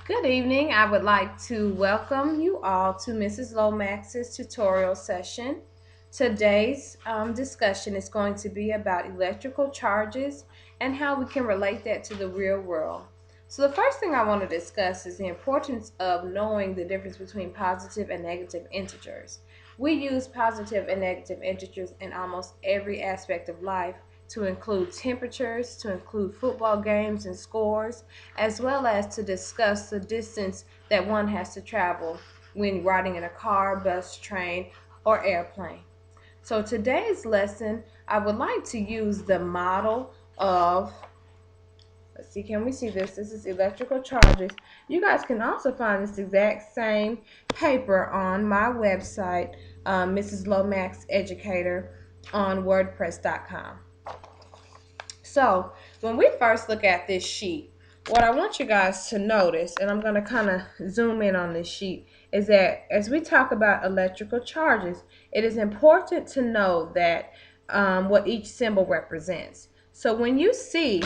Good evening. I would like to welcome you all to Mrs. Lomax's tutorial session. Today's discussion is going to be about electrical charges and how we can relate that to the real world. So the first thing I want to discuss is the importance of knowing the difference between positive and negative integers. We use positive and negative integers in almost every aspect of life, to include temperatures, to include football games and scores, as well as to discuss the distance that one has to travel when riding in a car, bus, train, or airplane. So today's lesson, I would like to use the model of, let's see, can we see this? This is electrical charges. You guys can also find this exact same paper on my website, Mrs. Lomax Educator, on WordPress.com. So when we first look at this sheet, what I want you guys to notice, and I'm going to kind of zoom in on this sheet, is that as we talk about electrical charges, it is important to know that what each symbol represents. So when you see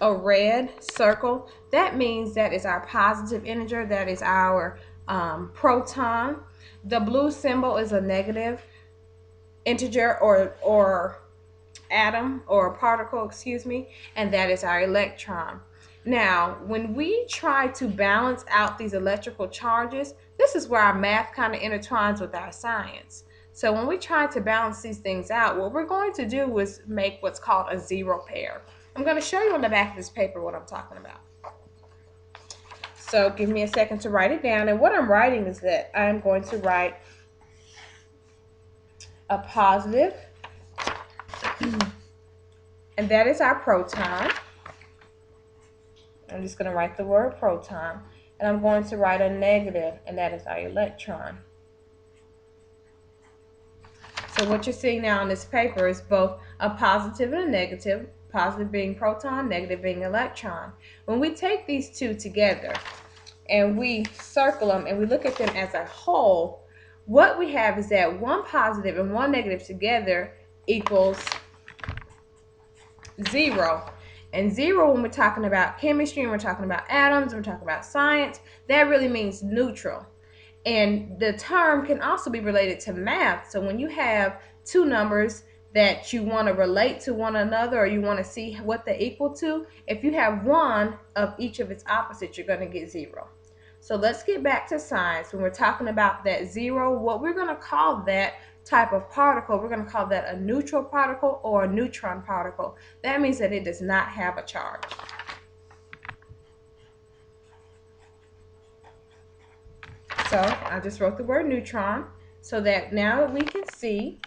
a red circle, that means that is our positive integer, that is our proton. The blue symbol is a negative integer or atom or particle, excuse me, and that is our electron. Now, when we try to balance out these electrical charges, this is where our math kind of intertwines with our science. So when we try to balance these things out, what we're going to do is make what's called a zero pair. I'm going to show you on the back of this paper what I'm talking about. So give me a second to write it down. And what I'm writing is that I'm going to write a positive, and that is our proton. I'm just going to write the word proton, and I'm going to write a negative, and that is our electron. So what you're seeing now on this paper is both a positive and a negative, positive being proton, negative being electron. When we take these two together and we circle them and we look at them as a whole, what we have is that one positive and one negative together equals 0. And 0, when we're talking about chemistry and we're talking about atoms and we're talking about science, that really means neutral. And the term can also be related to math. So when you have two numbers that you want to relate to one another, or you want to see what they equal to, if you have one of each of its opposites, you're going to get 0. So let's get back to science. When we're talking about that 0, what we're going to call that type of particle, we're going to call that a neutral particle or a neutron particle. That means that it does not have a charge. So I just wrote the word neutron so that now we can see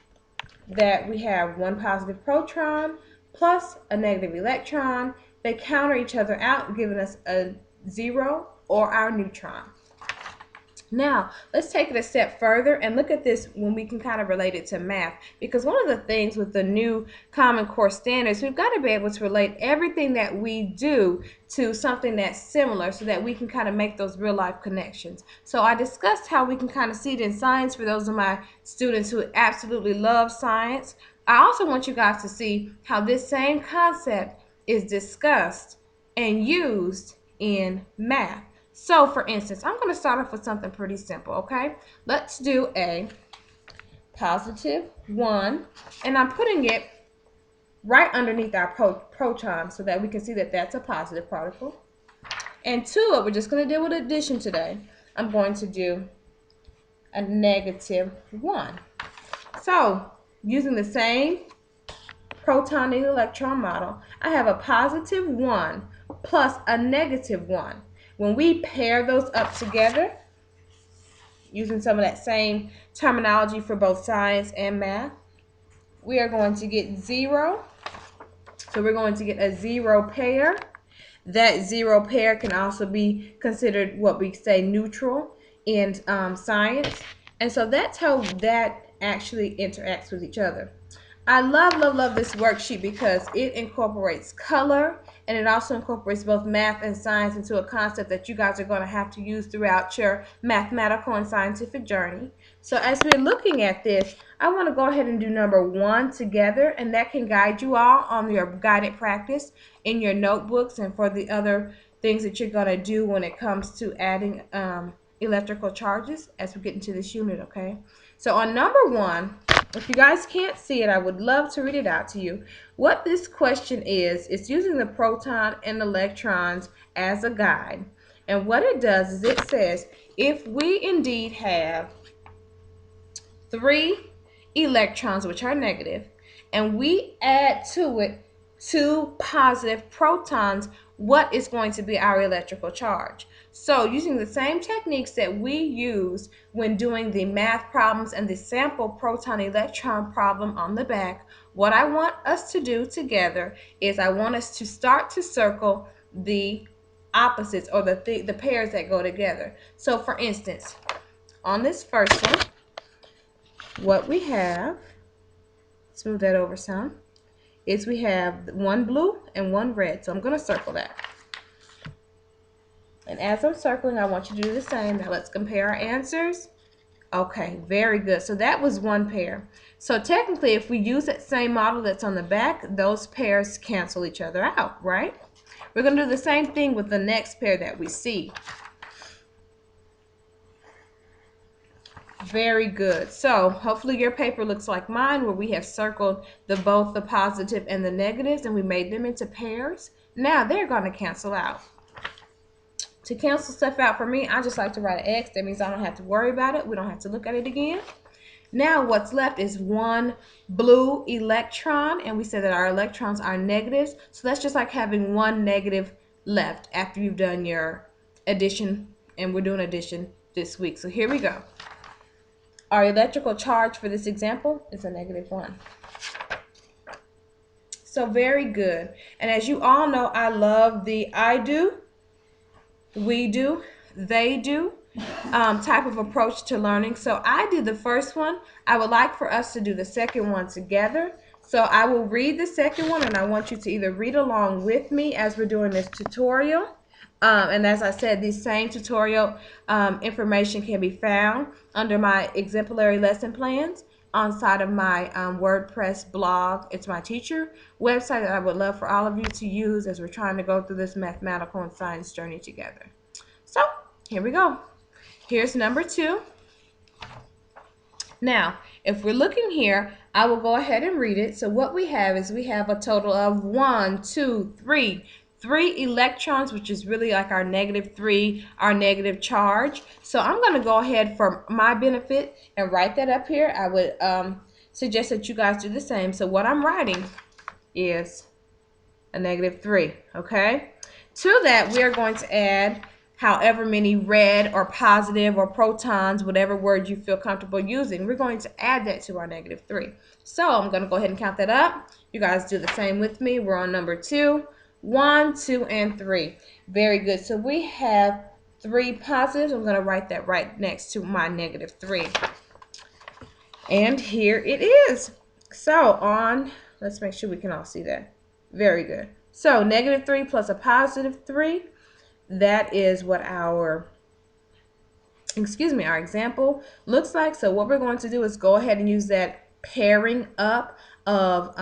that we have one positive proton plus a negative electron. They counter each other out, giving us a 0 or our neutron. Now, let's take it a step further and look at this when we can kind of relate it to math. Because one of the things with the new Common Core standards, we've got to be able to relate everything that we do to something that's similar so that we can kind of make those real life connections. So I discussed how we can kind of see it in science for those of my students who absolutely love science. I also want you guys to see how this same concept is discussed and used in math. So, for instance, I'm going to start off with something pretty simple, okay? Let's do a positive 1, and I'm putting it right underneath our proton so that we can see that that's a positive particle. And 2, we're just going to deal with addition today. I'm going to do a negative 1. So, using the same proton and electron model, I have a positive 1 plus a negative 1. When we pair those up together, using some of that same terminology for both science and math, we are going to get 0. So we're going to get a 0 pair. That 0 pair can also be considered what we say neutral in science. And so that's how that actually interacts with each other. I love this worksheet because it incorporates color, and it also incorporates both math and science into a concept that you guys are going to have to use throughout your mathematical and scientific journey. So as we're looking at this, I want to go ahead and do number 1 together, and that can guide you all on your guided practice in your notebooks and for the other things that you're going to do when it comes to adding electrical charges as we get into this unit, okay? So on number 1, if you guys can't see it, I would love to read it out to you. What this question is, it's using the proton and electrons as a guide. And what it does is it says, if we indeed have 3 electrons, which are negative, and we add to it 2 positive protons, what is going to be our electrical charge? So using the same techniques that we use when doing the math problems and the sample proton electron problem on the back, what I want us to do together is I want us to start to circle the opposites, or the pairs that go together. So for instance, on this first one, what we have, let's move that over some, is we have 1 blue and 1 red. So I'm going to circle that. And as I'm circling, I want you to do the same. Now let's compare our answers. Okay, very good. So that was 1 pair. So technically, if we use that same model that's on the back, those pairs cancel each other out, right? We're going to do the same thing with the next pair that we see. Very good. So hopefully your paper looks like mine, where we have circled both the positive and the negatives, and we made them into pairs. Now they're going to cancel out. To cancel stuff out for me, I just like to write an X. That means I don't have to worry about it. We don't have to look at it again. Now what's left is 1 blue electron, and we said that our electrons are negatives. So that's just like having 1 negative left after you've done your addition, and we're doing addition this week. So here we go. Our electrical charge for this example is a -1. So very good. And as you all know, I love the I do, we do, they do type of approach to learning. So I did the first one. I would like for us to do the second one together. So I will read the second one, and I want you to either read along with me as we're doing this tutorial. And as I said, these same tutorial information can be found under my exemplary lesson plans on side of my WordPress blog. It's my teacher website that I would love for all of you to use as we're trying to go through this mathematical and science journey together. So here we go. Here's number 2. Now, if we're looking here, I will go ahead and read it. So what we have is we have a total of 1, 2, 3. 3 electrons, which is really like our -3, our negative charge. So I'm going to go ahead for my benefit and write that up here. I would suggest that you guys do the same. So what I'm writing is a -3, okay? To that, we are going to add however many red or positive or protons, whatever word you feel comfortable using. We're going to add that to our -3. So I'm going to go ahead and count that up. You guys do the same with me. We're on number 2. 1, 2, and 3. Very good. So we have 3 positives. I'm going to write that right next to my -3. And here it is. So let's make sure we can all see that. Very good. So -3 plus a +3, that is what our example looks like. So what we're going to do is go ahead and use that pairing up of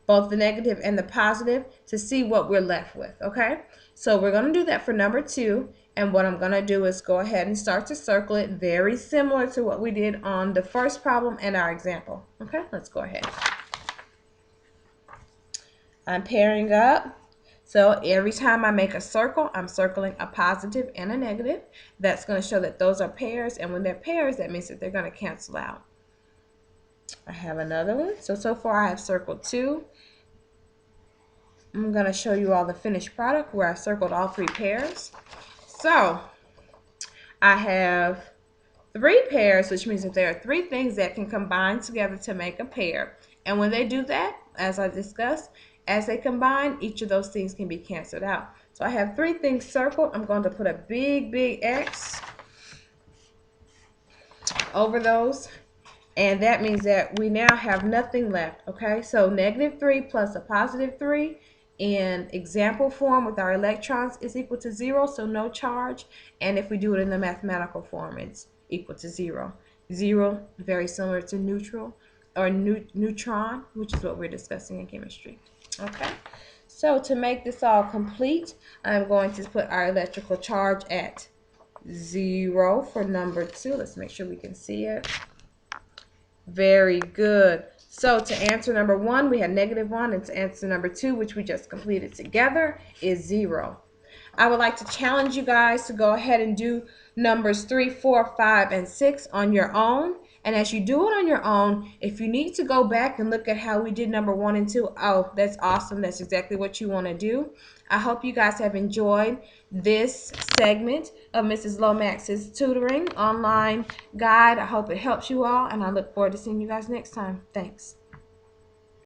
both the negative and the positive to see what we're left with, okay? So we're going to do that for number 2, and what I'm going to do is go ahead and start to circle it, very similar to what we did on the first problem and our example. Okay, let's go ahead. I'm pairing up. So every time I make a circle, I'm circling a positive and a negative. That's going to show that those are pairs, and when they're pairs, that means that they're going to cancel out. I have another one. So far I have circled 2. I'm going to show you all the finished product where I circled all 3 pairs. So I have 3 pairs, which means that there are 3 things that can combine together to make a pair. And when they do that, as I discussed, as they combine, each of those things can be canceled out. So I have 3 things circled. I'm going to put a big, big X over those. And that means that we now have nothing left, okay? So -3 plus a +3 in example form with our electrons is equal to 0, so no charge. And if we do it in the mathematical form, it's equal to 0. 0, very similar to neutral. or neutron, which is what we're discussing in chemistry. Okay, so to make this all complete, I'm going to put our electrical charge at 0 for number 2. Let's make sure we can see it. Very good. So to answer number 1, we had -1, and to answer number 2, which we just completed together, is 0. I would like to challenge you guys to go ahead and do numbers 3, 4, 5, and 6 on your own. And as you do it on your own, if you need to go back and look at how we did number 1 and 2, oh, that's awesome. That's exactly what you want to do. I hope you guys have enjoyed this segment of Mrs. Lomax's tutoring online guide. I hope it helps you all, and I look forward to seeing you guys next time. Thanks.